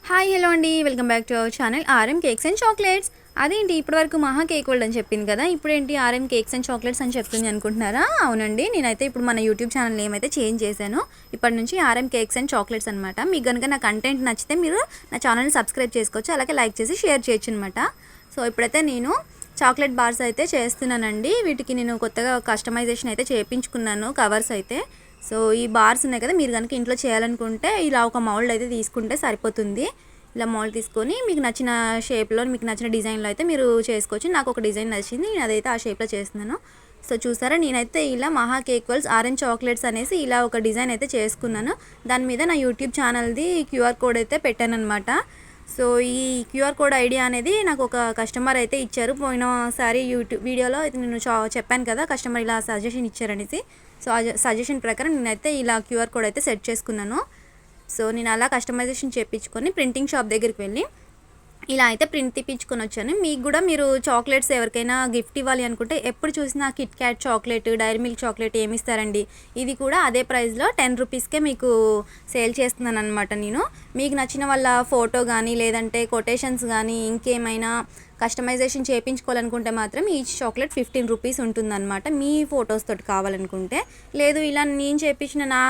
Hi hello అండి, welcome back to our channel RM cakes and chocolates. అదేంటి ఇప్పటివరకు మహా కేక్ వరల్డ్ అని చెప్పింది కదా, ఇప్పుడేంటి ఆర్ఎం కేక్స్ అండ్ చాక్లెట్స్ అని చెప్తుంది అనుకుంటున్నారా? అవునండి, నేనైతే ఇప్పుడు మన యూట్యూబ్ ఛానల్ ఏమైతే చేంజ్ చేశానో ఇప్పటి నుంచి ఆర్ఎం కేక్స్ అండ్ చాక్లెట్స్ అనమాట. మీకు కనుక నా కంటెంట్ నచ్చితే మీరు నా ఛానల్ని సబ్స్క్రైబ్ చేసుకోవచ్చు, అలాగే లైక్ చేసి షేర్ చేయొచ్చు అనమాట. సో ఇప్పుడైతే నేను చాక్లెట్ బార్స్ అయితే చేస్తున్నానండి. వీటికి నేను కొత్తగా కస్టమైజేషన్ అయితే చేయించుకున్నాను, కవర్స్ అయితే. సో ఈ బార్స్ ఉన్నాయి కదా, మీరు కనుక ఇంట్లో చేయాలనుకుంటే ఇలా ఒక మౌల్డ్ అయితే తీసుకుంటే సరిపోతుంది. ఇలా మౌల్డ్ తీసుకొని మీకు నచ్చిన షేప్లో, మీకు నచ్చిన డిజైన్లో అయితే మీరు చేసుకోవచ్చు. నాకు ఒక డిజైన్ నచ్చింది, నేను అదైతే ఆ షేప్లో చేస్తున్నాను. సో చూసారా, నేనైతే ఇలా మహా కేక్ వరల్డ్ ఆరెంజ్ చాక్లెట్స్ అనేసి ఇలా ఒక డిజైన్ అయితే చేసుకున్నాను. దాని మీద నా యూట్యూబ్ ఛానల్ది క్యూఆర్ కోడ్ అయితే పెట్టాను అనమాట. సో ఈ క్యూఆర్ కోడ్ ఐడియా అనేది నాకు ఒక కస్టమర్ అయితే ఇచ్చారు. పోయినసారి యూట్యూబ్ వీడియోలో అయితే నేను చెప్పాను కదా, కస్టమర్ ఇలా సజెషన్ ఇచ్చారనేసి. సో ఆ సజెషన్ ప్రకారం నేనైతే ఇలా క్యూఆర్ కోడ్ అయితే సెట్ చేసుకున్నాను. సో నేను అలా కస్టమైజేషన్ చేయించుకొని ప్రింటింగ్ షాప్ దగ్గరికి వెళ్ళి ఇలా అయితే ప్రింట్ తీపించుకొని వచ్చాను. మీకు కూడా మీరు చాక్లెట్స్ ఎవరికైనా గిఫ్ట్ ఇవ్వాలి అనుకుంటే ఎప్పుడు చూసినా Kit Kat chocolate, Dairy Milk chocolate ఏమి ఇస్తారండి. ఇది కూడా అదే ప్రైస్లో 10 రూపీస్కే మీకు సేల్ చేస్తున్నాను అనమాట నేను. మీకు నచ్చిన వాళ్ళ ఫోటో కానీ, లేదంటే కొటేషన్స్ కానీ, ఇంకేమైనా కస్టమైజేషన్ చేయించుకోవాలనుకుంటే మాత్రం ఈచ్ చాక్లెట్ 15 రూపీస్ ఉంటుందన్నమాట, మీ ఫొటోస్ తోటి కావాలనుకుంటే. లేదు ఇలా నేను చేయించిన నా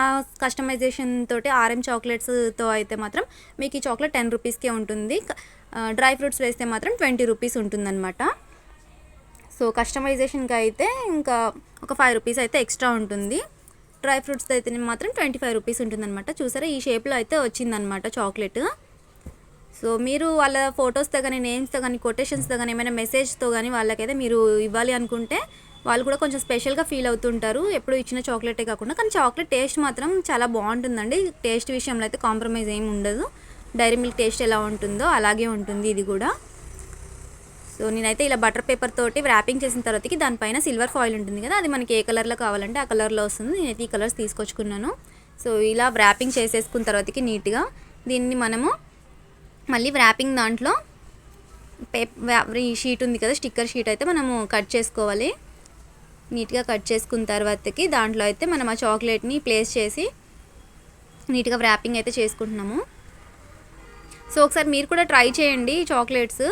కస్టమైజేషన్ తోటి ఆర్ఎం చాక్లెట్స్తో అయితే మాత్రం మీకు ఈ చాక్లెట్ 10 రూపీస్కే ఉంటుంది. డ్రై ఫ్రూట్స్ వేస్తే మాత్రం 20 రూపీస్ ఉంటుందన్నమాట. సో కస్టమైజేషన్కి అయితే ఇంకా ఒక 5 రూపీస్ అయితే ఎక్స్ట్రా ఉంటుంది. డ్రై ఫ్రూట్స్ అయితే మాత్రం 25 రూపీస్ ఉంటుందన్నమాట. చూసారా, ఈ షేప్లో అయితే వచ్చిందనమాట చాక్లెట్. సో మీరు వాళ్ళ ఫొటోస్తో కానీ, నేమ్స్తో కానీ, కొటేషన్స్తో కానీ, ఏమైనా మెసేజ్తో కానీ వాళ్ళకైతే మీరు ఇవ్వాలి అనుకుంటే వాళ్ళు కూడా కొంచెం స్పెషల్గా ఫీల్ అవుతుంటారు, ఎప్పుడు ఇచ్చిన చాక్లెటే కాకుండా. కానీ చాక్లెట్ టేస్ట్ మాత్రం చాలా బాగుంటుందండి. టేస్ట్ విషయంలో అయితే కాంప్రమైజ్ ఏమి ఉండదు. డైరీ మిల్క్ టేస్ట్ ఎలా ఉంటుందో అలాగే ఉంటుంది ఇది కూడా. సో నేనైతే ఇలా బటర్ పేపర్ తోటి ర్యాపింగ్ చేసిన తర్వాతకి దానిపైన సిల్వర్ ఫాయిల్ ఉంటుంది కదా, అది మనకి ఏ కలర్లో కావాలంటే ఆ కలర్లో వస్తుంది. నేనైతే ఈ కలర్స్ తీసుకొచ్చుకున్నాను. సో ఇలా ర్యాపింగ్ చేసేసుకున్న తర్వాతకి నీట్గా దీన్ని మనము మళ్ళీ ర్యాపింగ్ దాంట్లో ఈ షీట్ ఉంది కదా, స్టిక్కర్ షీట్ అయితే మనము కట్ చేసుకోవాలి. నీట్గా కట్ చేసుకున్న తర్వాతకి దాంట్లో అయితే మనం ఆ చాక్లెట్ని ప్లేస్ చేసి నీట్గా ర్యాపింగ్ అయితే చేసుకుంటున్నాము. సో ఒకసారి మీరు కూడా ట్రై చేయండి చాక్లెట్స్.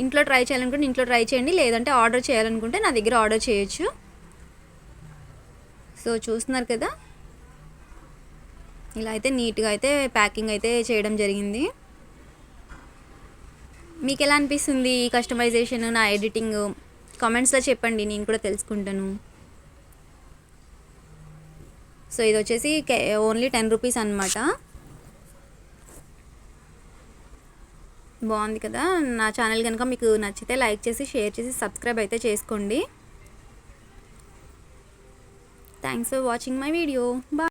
ఇంట్లో ట్రై చేయాలనుకుంటే ఇంట్లో ట్రై చేయండి, లేదంటే ఆర్డర్ చేయాలనుకుంటే నా దగ్గర ఆర్డర్ చేయొచ్చు. సో చూస్తున్నారు కదా, ఇలా అయితే నీట్గా అయితే ప్యాకింగ్ అయితే చేయడం జరిగింది. మీకు ఎలా అనిపిస్తుంది ఈ కస్టమైజేషన్, నా ఎడిటింగ్? కామెంట్స్లో చెప్పండి, నేను కూడా తెలుసుకుంటాను. సో ఇది వచ్చేసి ఓన్లీ 10 రూపీస్ అనమాట. బాగుంది కదా. నా ఛానల్ కనుక మీకు నచ్చితే లైక్ చేసి, షేర్ చేసి, సబ్స్క్రైబ్ అయితే చేసుకోండి. Thanks for watching my video. Bye.